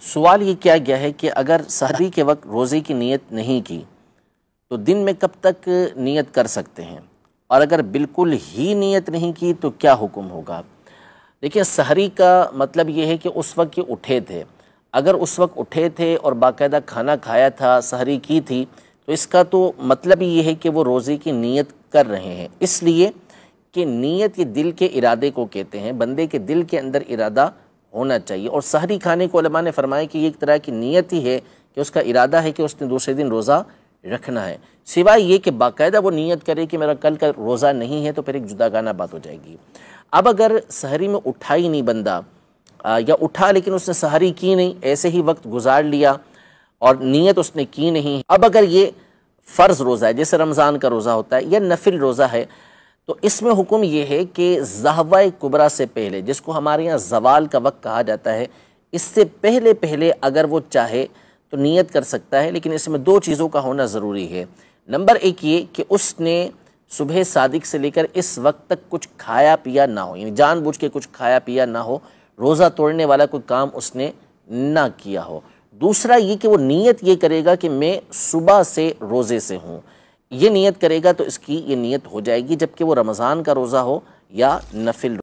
سوال یہ کیا گیا ہے کہ اگر سحری کے وقت روزے کی نیت نہیں کی تو دن میں کب تک نیت کر سکتے ہیں، اور اگر بالکل ہی نیت نہیں کی تو کیا حکم ہوگا؟ دیکھیں، سحری کا مطلب یہ ہے کہ اس وقت یہ اٹھے تھے، اگر اس وقت اٹھے تھے اور باقاعدہ کھانا کھایا تھا، سحری کی تھی، تو اس کا تو مطلب یہ ہے کہ وہ روزے کی نیت کر رہے ہیں، اس لیے کہ نیت یہ دل کے ارادے کو کہتے ہیں، بندے کے دل کے اندر ارادہ ہونا چاہیے، اور سحری کھانے کو علماء نے فرمایا کہ یہ ایک طرح کی نیت ہی ہے کہ اس کا ارادہ ہے کہ اس نے دوسرے دن روزہ رکھنا ہے، سوائے یہ کہ باقاعدہ وہ نیت کرے کہ میرا کل کا روزہ نہیں ہے، تو پھر ایک جداگانہ بات ہو جائے گی۔ اب اگر سحری میں اٹھا ہی نہیں بندہ، یا اٹھا لیکن اس نے سحری کی نہیں، ایسے ہی وقت گزار لیا اور نیت اس نے کی نہیں، اب اگر یہ فرض روزہ ہے جیسے رمضان کا روزہ ہوتا ہے یا نفل روزہ ہے، تو اس میں حکم یہ ہے کہ ضحوہ کبریٰ سے پہلے، جس کو ہمارے یہاں زوال کا وقت کہا جاتا ہے، اس سے پہلے اگر وہ چاہے تو نیت کر سکتا ہے، لیکن اس میں دو چیزوں کا ہونا ضروری ہے۔ نمبر ایک یہ کہ اس نے صبح صادق سے لے کر اس وقت تک کچھ کھایا پیا نہ ہو، یعنی جان بوجھ کے کچھ کھایا پیا نہ ہو، روزہ توڑنے والا کوئی کام اس نے نہ کیا ہو۔ دوسرا یہ کہ وہ نیت یہ کرے گا کہ میں صبح سے روزے سے ہوں، یہ نیت کرے گا تو اس کی یہ نیت ہو جائے گی، جبکہ وہ رمضان کا روزہ ہو یا نفل